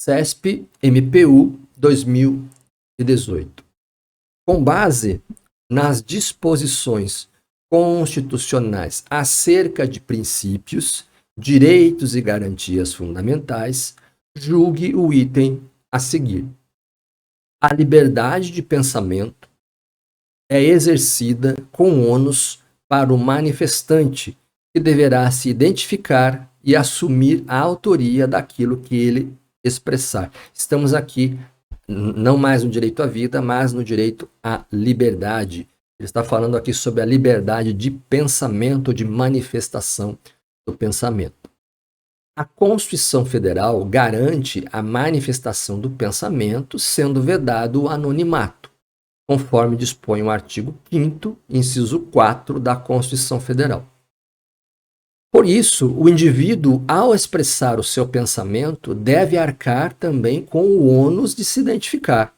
CESP-MPU 2018. Com base nas disposições constitucionais acerca de princípios, direitos e garantias fundamentais, julgue o item a seguir. A liberdade de pensamento é exercida com ônus para o manifestante, que deverá se identificar e assumir a autoria daquilo que ele expressar. Estamos aqui não mais no direito à vida, mas no direito à liberdade. Ele está falando aqui sobre a liberdade de pensamento, de manifestação do pensamento. A Constituição Federal garante a manifestação do pensamento, sendo vedado o anonimato, conforme dispõe o artigo 5º, inciso 4 da Constituição Federal. Por isso, o indivíduo, ao expressar o seu pensamento, deve arcar também com o ônus de se identificar.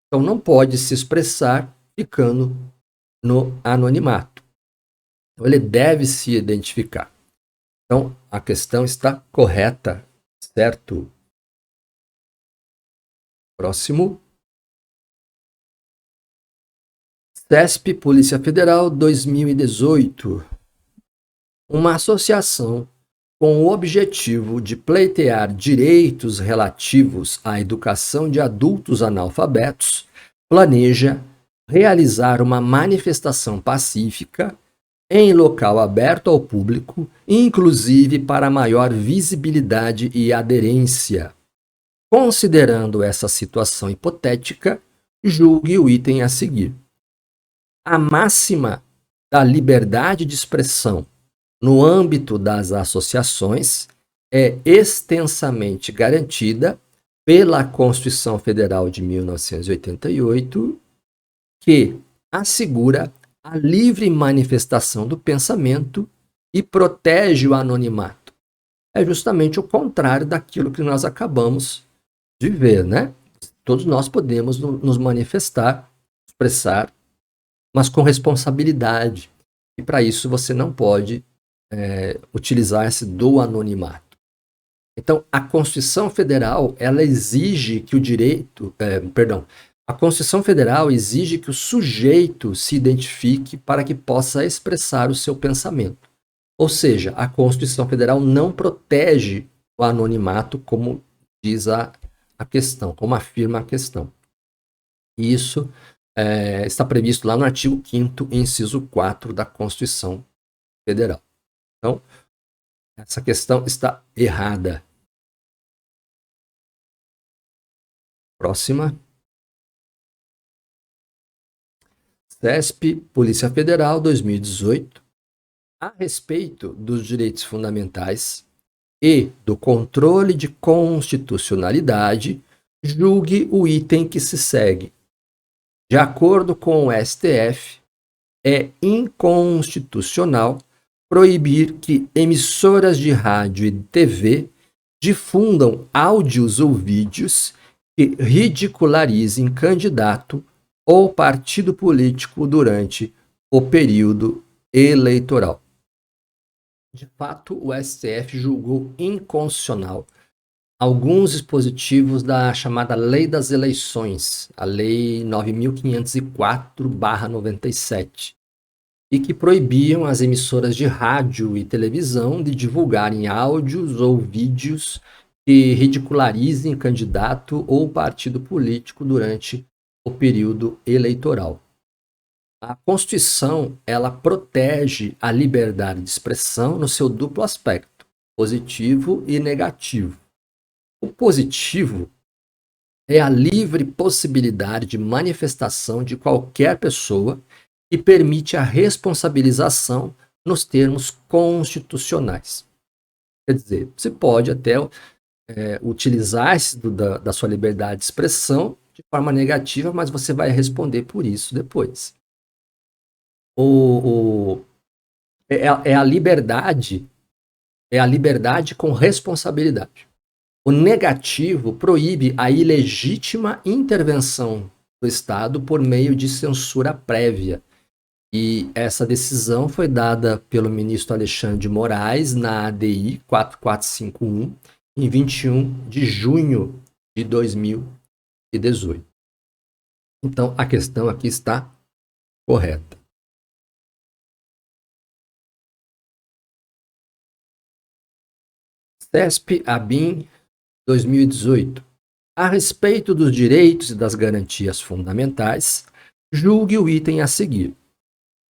Então, não pode se expressar ficando no anonimato. Então, ele deve se identificar. Então, a questão está correta, certo? Próximo. CESP, Polícia Federal, 2018. Uma associação com o objetivo de pleitear direitos relativos à educação de adultos analfabetos planeja realizar uma manifestação pacífica em local aberto ao público, inclusive para maior visibilidade e aderência. Considerando essa situação hipotética, julgue o item a seguir. A máxima da liberdade de expressão no âmbito das associações é extensamente garantida pela Constituição Federal de 1988, que assegura a livre manifestação do pensamento e protege o anonimato. É justamente o contrário daquilo que nós acabamos de ver, né? Todos nós podemos nos manifestar, expressar, mas com responsabilidade. E para isso você não pode utilizar-se do anonimato. Então, a Constituição Federal, ela exige que o direito, a Constituição Federal exige que o sujeito se identifique para que possa expressar o seu pensamento. Ou seja, a Constituição Federal não protege o anonimato, como diz a questão, como afirma a questão. E isso está previsto lá no artigo 5º, inciso 4 da Constituição Federal. Então, essa questão está errada. Próxima. CESP, Polícia Federal, 2018. A respeito dos direitos fundamentais e do controle de constitucionalidade, julgue o item que se segue. De acordo com o STF, é inconstitucional proibir que emissoras de rádio e TV difundam áudios ou vídeos que ridicularizem candidato ou partido político durante o período eleitoral. De fato, o STF julgou inconstitucional alguns dispositivos da chamada Lei das Eleições, a Lei 9.504/97, e que proibiam as emissoras de rádio e televisão de divulgarem áudios ou vídeos que ridicularizem candidato ou partido político durante o período eleitoral. A Constituição, ela protege a liberdade de expressão no seu duplo aspecto, positivo e negativo. O positivo é a livre possibilidade de manifestação de qualquer pessoa e permite a responsabilização nos termos constitucionais. Quer dizer, você pode até utilizar-se da sua liberdade de expressão de forma negativa, mas você vai responder por isso depois. A liberdade com responsabilidade. O negativo proíbe a ilegítima intervenção do Estado por meio de censura prévia. E essa decisão foi dada pelo ministro Alexandre de Moraes na ADI 4451, em 21 de junho de 2018. Então, a questão aqui está correta. CESP-ABIN 2018. A respeito dos direitos e das garantias fundamentais, julgue o item a seguir.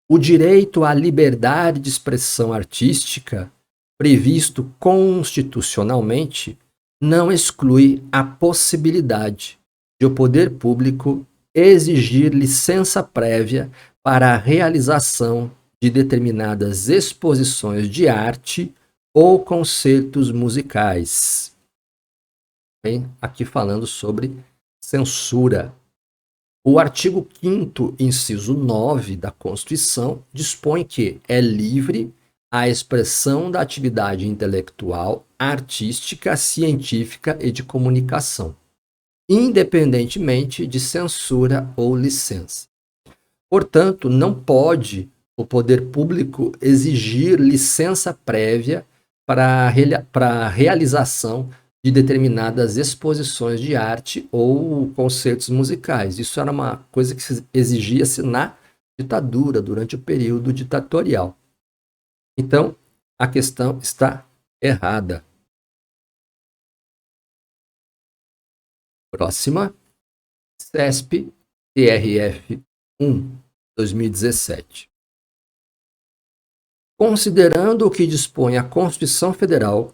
O direito à liberdade de expressão artística, previsto constitucionalmente, não exclui a possibilidade de o poder público exigir licença prévia para a realização de determinadas exposições de arte ou concertos musicais. Bem, aqui falando sobre censura. O artigo 5º, inciso 9 da Constituição, dispõe que é livre a expressão da atividade intelectual, artística, científica e de comunicação, independentemente de censura ou licença. Portanto, não pode o poder público exigir licença prévia para a realização de determinadas exposições de arte ou concertos musicais. Isso era uma coisa que exigia-se na ditadura, durante o período ditatorial. Então, a questão está errada. Próxima, CESP-TRF 1, 2017. Considerando o que dispõe a Constituição Federal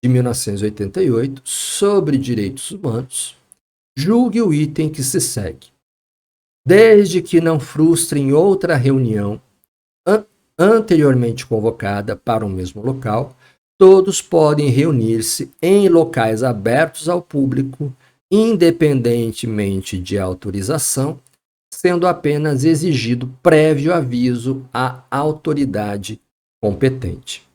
de 1988 sobre direitos humanos, julgue o item que se segue. Desde que não frustrem outra reunião anteriormente convocada para o mesmo local, todos podem reunir-se em locais abertos ao público, independentemente de autorização, sendo apenas exigido prévio aviso à autoridade competente.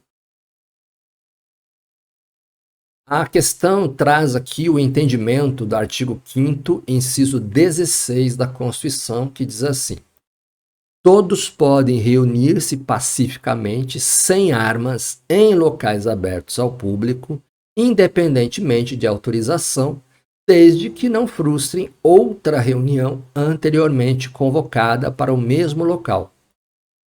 A questão traz aqui o entendimento do artigo 5º, inciso 16 da Constituição, que diz assim: todos podem reunir-se pacificamente, sem armas, em locais abertos ao público, independentemente de autorização, desde que não frustrem outra reunião anteriormente convocada para o mesmo local,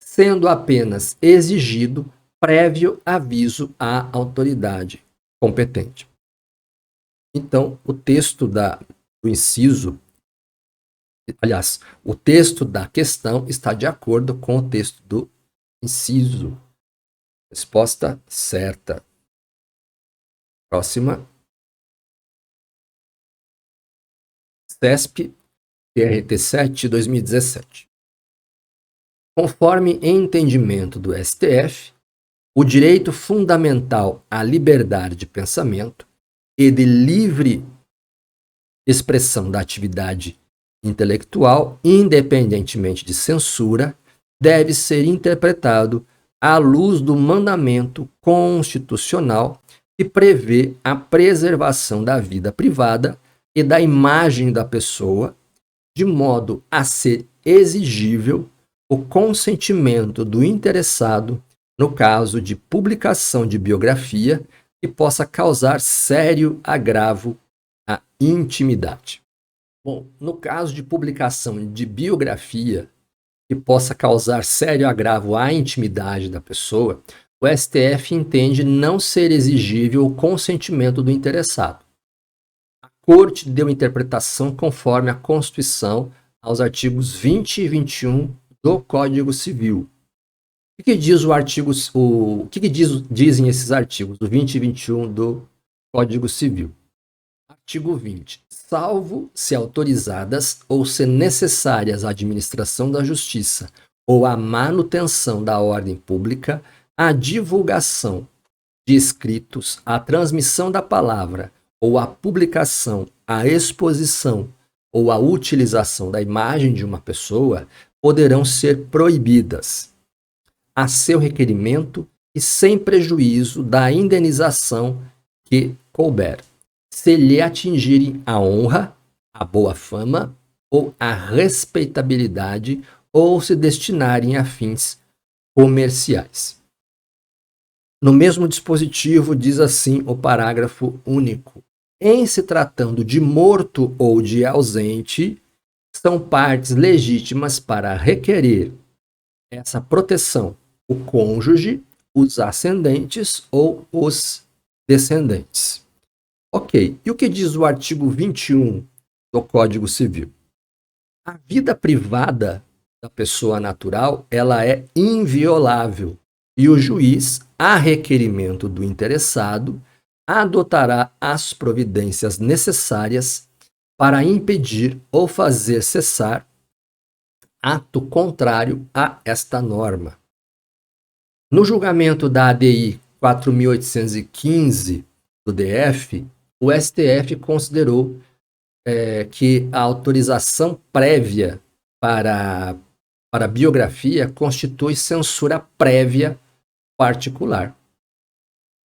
sendo apenas exigido prévio aviso à autoridade competente. Então, o texto do inciso, aliás, o texto da questão está de acordo com o texto do inciso. Resposta certa. Próxima. CESP TRT 7, 2017. Conforme entendimento do STF, o direito fundamental à liberdade de pensamento e de livre expressão da atividade intelectual, independentemente de censura, deve ser interpretado à luz do mandamento constitucional que prevê a preservação da vida privada e da imagem da pessoa, de modo a ser exigível o consentimento do interessado no caso de publicação de biografia que possa causar sério agravo à intimidade. Bom, no caso de publicação de biografia que possa causar sério agravo à intimidade da pessoa, o STF entende não ser exigível o consentimento do interessado. A Corte deu interpretação conforme a Constituição aos artigos 20 e 21 do Código Civil. O que diz dizem esses artigos, o 20 e 21 do Código Civil? Artigo 20. Salvo se autorizadas ou se necessárias à administração da justiça ou à manutenção da ordem pública, a divulgação de escritos, a transmissão da palavra ou a publicação, a exposição ou a utilização da imagem de uma pessoa poderão ser proibidas a seu requerimento e sem prejuízo da indenização que couber, se lhe atingirem a honra, a boa fama ou a respeitabilidade ou se destinarem a fins comerciais. No mesmo dispositivo diz assim o parágrafo único: em se tratando de morto ou de ausente, são partes legítimas para requerer essa proteção o cônjuge, os ascendentes ou os descendentes. Ok, e o que diz o artigo 21 do Código Civil? A vida privada da pessoa natural, ela é inviolável e o juiz, a requerimento do interessado, adotará as providências necessárias para impedir ou fazer cessar ato contrário a esta norma. No julgamento da ADI 4.815 do DF, o STF considerou que a autorização prévia para biografia constitui censura prévia particular.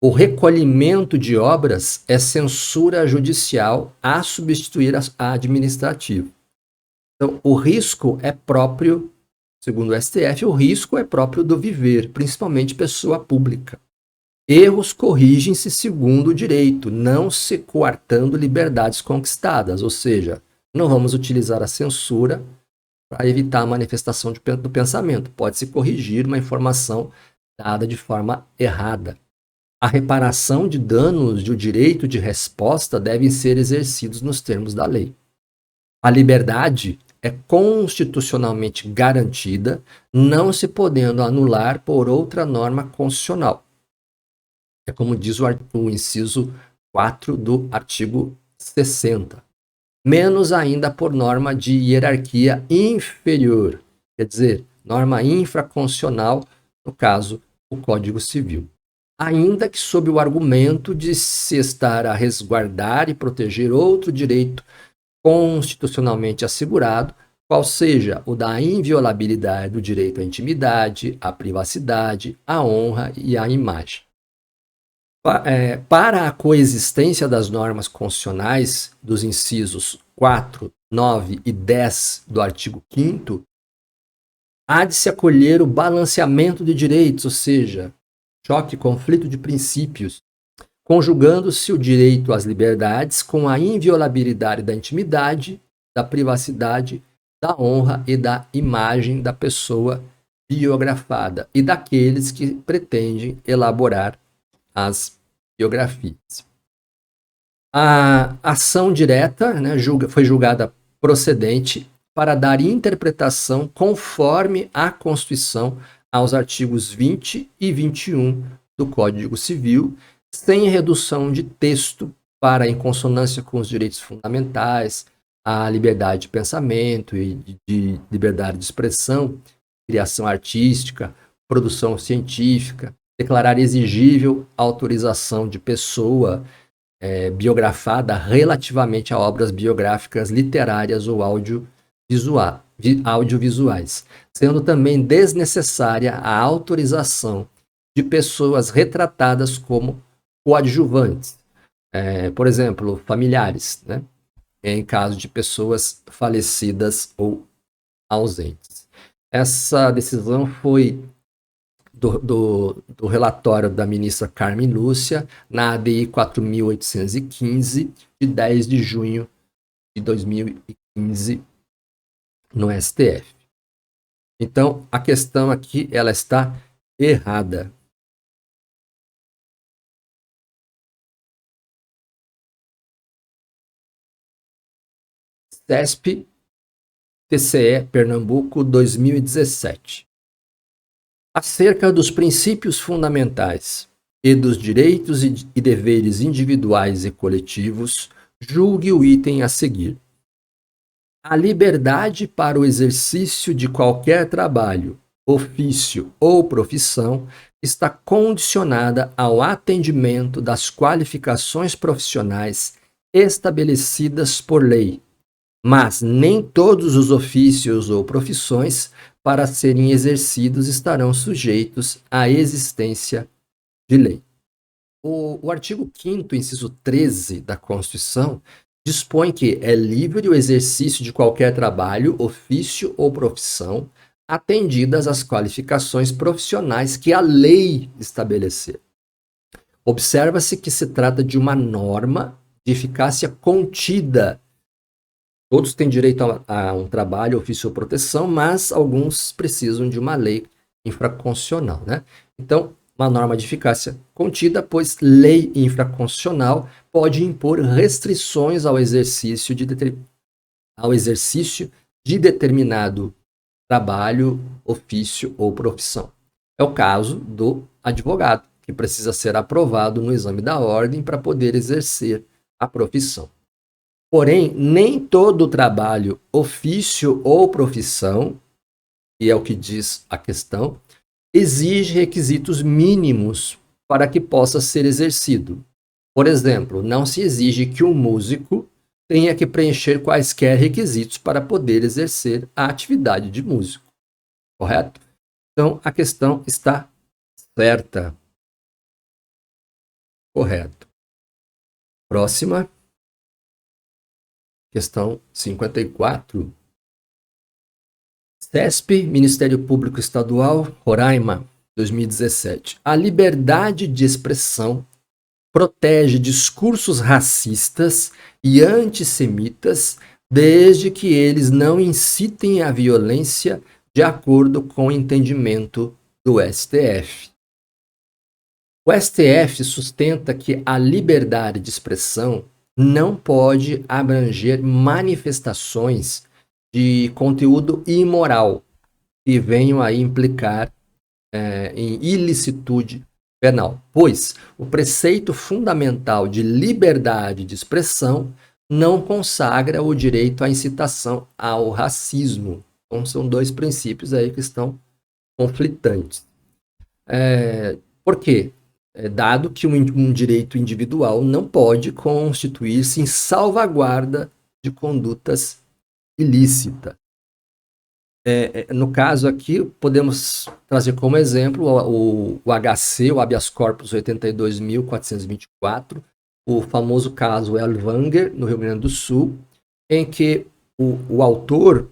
O recolhimento de obras é censura judicial a substituir a administrativa. Então, o risco é próprio, segundo o STF, o risco é próprio do viver, principalmente pessoa pública. Erros corrigem-se segundo o direito, não se coartando liberdades conquistadas, ou seja, não vamos utilizar a censura para evitar a manifestação do pensamento. Pode-se corrigir uma informação dada de forma errada. A reparação de danos e o direito de resposta devem ser exercidos nos termos da lei. A liberdade é constitucionalmente garantida, não se podendo anular por outra norma constitucional. É como diz o inciso 4 do artigo 60. Menos ainda por norma de hierarquia inferior, quer dizer, norma infraconstitucional, no caso, o Código Civil. Ainda que sob o argumento de se estar a resguardar e proteger outro direito constitucionalmente assegurado, qual seja o da inviolabilidade do direito à intimidade, à privacidade, à honra e à imagem. Para a coexistência das normas constitucionais dos incisos 4, 9 e 10 do artigo 5º, há de se acolher o balanceamento de direitos, ou seja, choque, conflito de princípios, conjugando-se o direito às liberdades com a inviolabilidade da intimidade, da privacidade, da honra e da imagem da pessoa biografada e daqueles que pretendem elaborar as biografias. A ação direta, foi julgada procedente para dar interpretação conforme a Constituição aos artigos 20 e 21 do Código Civil, sem redução de texto para, em consonância com os direitos fundamentais, a liberdade de pensamento e de liberdade de expressão, criação artística, produção científica, declarar exigível a autorização de pessoa biografada relativamente a obras biográficas literárias ou audiovisuais, sendo também desnecessária a autorização de pessoas retratadas como coadjuvantes, por exemplo, familiares, em caso de pessoas falecidas ou ausentes. Essa decisão foi do relatório da ministra Carmen Lúcia, na ADI 4.815, de 10 de junho de 2015, no STF. Então, a questão aqui, ela está errada. CESP, TCE, Pernambuco, 2017. Acerca dos princípios fundamentais e dos direitos e deveres individuais e coletivos, julgue o item a seguir. A liberdade para o exercício de qualquer trabalho, ofício ou profissão está condicionada ao atendimento das qualificações profissionais estabelecidas por lei, mas nem todos os ofícios ou profissões para serem exercidos estarão sujeitos à existência de lei. O artigo 5º, inciso 13 da Constituição, dispõe que é livre o exercício de qualquer trabalho, ofício ou profissão, atendidas as qualificações profissionais que a lei estabelecer. Observa-se que se trata de uma norma de eficácia contida. Todos têm direito a um trabalho, ofício ou proteção, mas alguns precisam de uma lei infraconstitucional, né? Então, uma norma de eficácia contida, pois lei infraconstitucional pode impor restrições ao exercício de determinado trabalho, ofício ou profissão. É o caso do advogado, que precisa ser aprovado no exame da ordem para poder exercer a profissão. Porém, nem todo trabalho, ofício ou profissão, e é o que diz a questão, exige requisitos mínimos para que possa ser exercido. Por exemplo, não se exige que um músico tenha que preencher quaisquer requisitos para poder exercer a atividade de músico. Correto? Então, a questão está certa. Correto. Próxima. Questão 54. CESP, Ministério Público Estadual, Roraima, 2017. A liberdade de expressão protege discursos racistas e antissemitas desde que eles não incitem à violência de acordo com o entendimento do STF. O STF sustenta que a liberdade de expressão não pode abranger manifestações de conteúdo imoral que venham a implicar em ilicitude penal, pois o preceito fundamental de liberdade de expressão não consagra o direito à incitação ao racismo. Então, são dois princípios aí que estão conflitantes. Por quê? Dado que um direito individual não pode constituir-se em salvaguarda de condutas ilícitas. No caso aqui, podemos trazer como exemplo o HC, o habeas corpus 82.424, o famoso caso Elvanger, no Rio Grande do Sul, em que o autor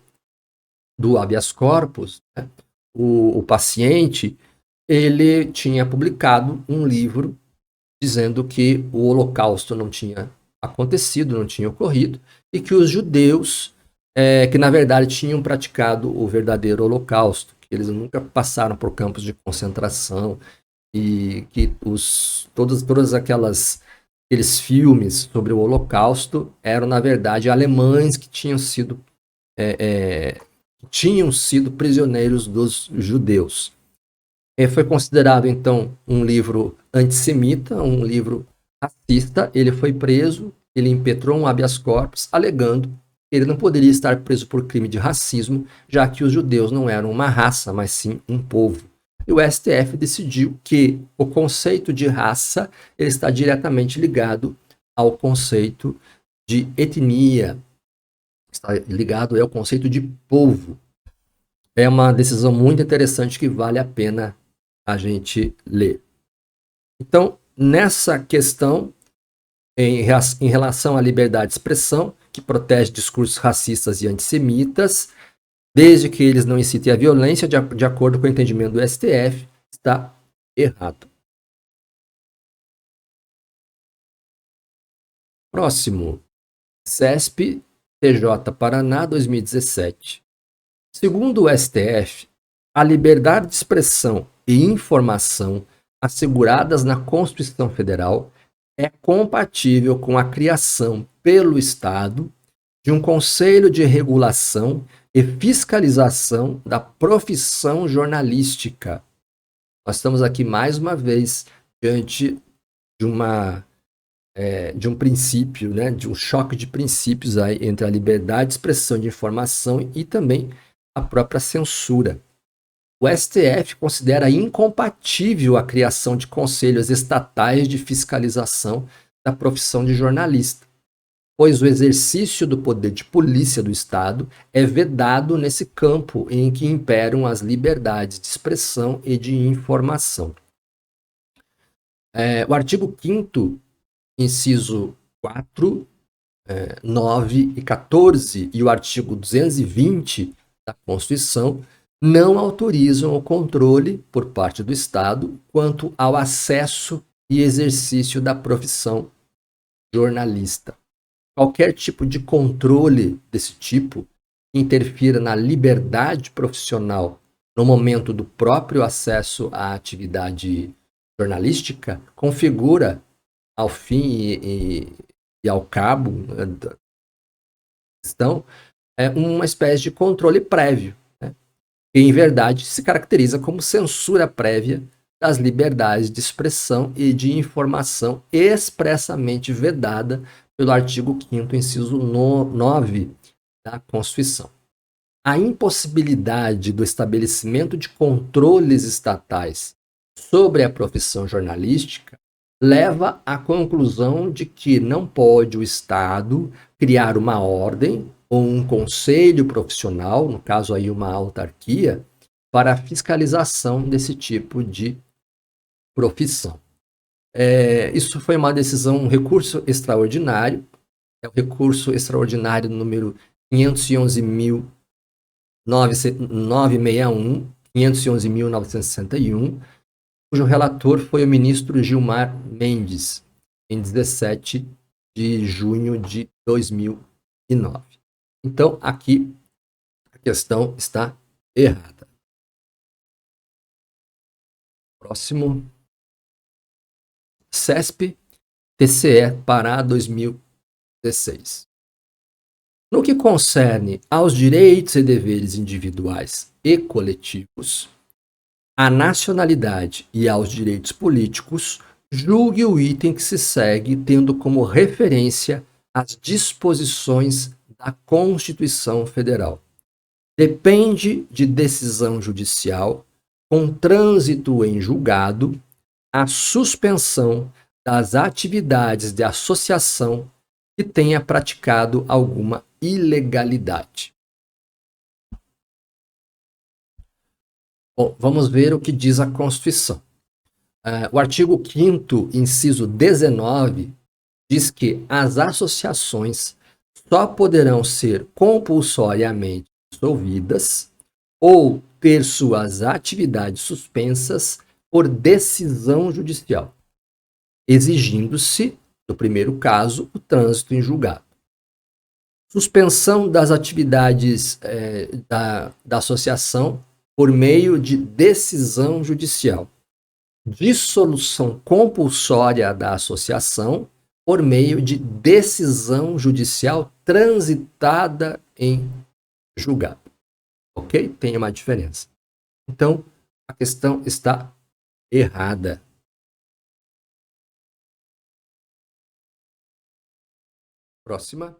do habeas corpus, né, o paciente, ele tinha publicado um livro dizendo que o Holocausto não tinha acontecido, não tinha ocorrido, e que os judeus, que na verdade tinham praticado o verdadeiro Holocausto, que eles nunca passaram por campos de concentração, e que todos aqueles filmes sobre o Holocausto eram, na verdade, alemães que tinham sido prisioneiros dos judeus. Foi considerado, então, um livro antissemita, um livro racista. Ele foi preso, ele impetrou um habeas corpus, alegando que ele não poderia estar preso por crime de racismo, já que os judeus não eram uma raça, mas sim um povo. E o STF decidiu que o conceito de raça ele está diretamente ligado ao conceito de etnia, está ligado ao conceito de povo. É uma decisão muito interessante que vale a pena a gente ler. Então, nessa questão, em relação à liberdade de expressão, que protege discursos racistas e antissemitas, desde que eles não incitem a violência, de acordo com o entendimento do STF, está errado. Próximo. CESP, TJ Paraná, 2017. Segundo o STF, a liberdade de expressão e informação asseguradas na Constituição Federal é compatível com a criação pelo Estado de um Conselho de Regulação e Fiscalização da Profissão Jornalística. Nós estamos aqui mais uma vez diante de um princípio, né, de um choque de princípios aí entre a liberdade de expressão de informação e também a própria censura. O STF considera incompatível a criação de conselhos estatais de fiscalização da profissão de jornalista, pois o exercício do poder de polícia do Estado é vedado nesse campo em que imperam as liberdades de expressão e de informação. O artigo 5º, inciso 4, 9 e 14 e o artigo 220 da Constituição não autorizam o controle por parte do Estado quanto ao acesso e exercício da profissão jornalista. Qualquer tipo de controle desse tipo que interfira na liberdade profissional no momento do próprio acesso à atividade jornalística configura, ao fim e ao cabo da questão, uma espécie de controle prévio, né? Que, em verdade, se caracteriza como censura prévia das liberdades de expressão e de informação expressamente vedada pelo artigo 5º, inciso 9 da Constituição. A impossibilidade do estabelecimento de controles estatais sobre a profissão jornalística leva à conclusão de que não pode o Estado criar uma ordem ou um conselho profissional, no caso aí uma autarquia, para a fiscalização desse tipo de profissão. Isso foi uma decisão, um recurso extraordinário, é o recurso extraordinário número 511.961, cujo relator foi o ministro Gilmar Mendes, em 17 de junho de 2009. Então, aqui a questão está errada. Próximo. CESP-TCE Pará 2016. No que concerne aos direitos e deveres individuais e coletivos, à nacionalidade e aos direitos políticos, julgue o item que se segue tendo como referência as disposições da Constituição Federal. Depende de decisão judicial, com trânsito em julgado, a suspensão das atividades de associação que tenha praticado alguma ilegalidade. Bom, vamos ver o que diz a Constituição. O artigo 5º, inciso 19, diz que as associações só poderão ser compulsoriamente dissolvidas ou ter suas atividades suspensas por decisão judicial, exigindo-se, no primeiro caso, o trânsito em julgado. Suspensão das atividades da associação por meio de decisão judicial. Dissolução compulsória da associação por meio de decisão judicial transitada em julgado. Ok? Tem uma diferença. Então, a questão está errada. Próxima.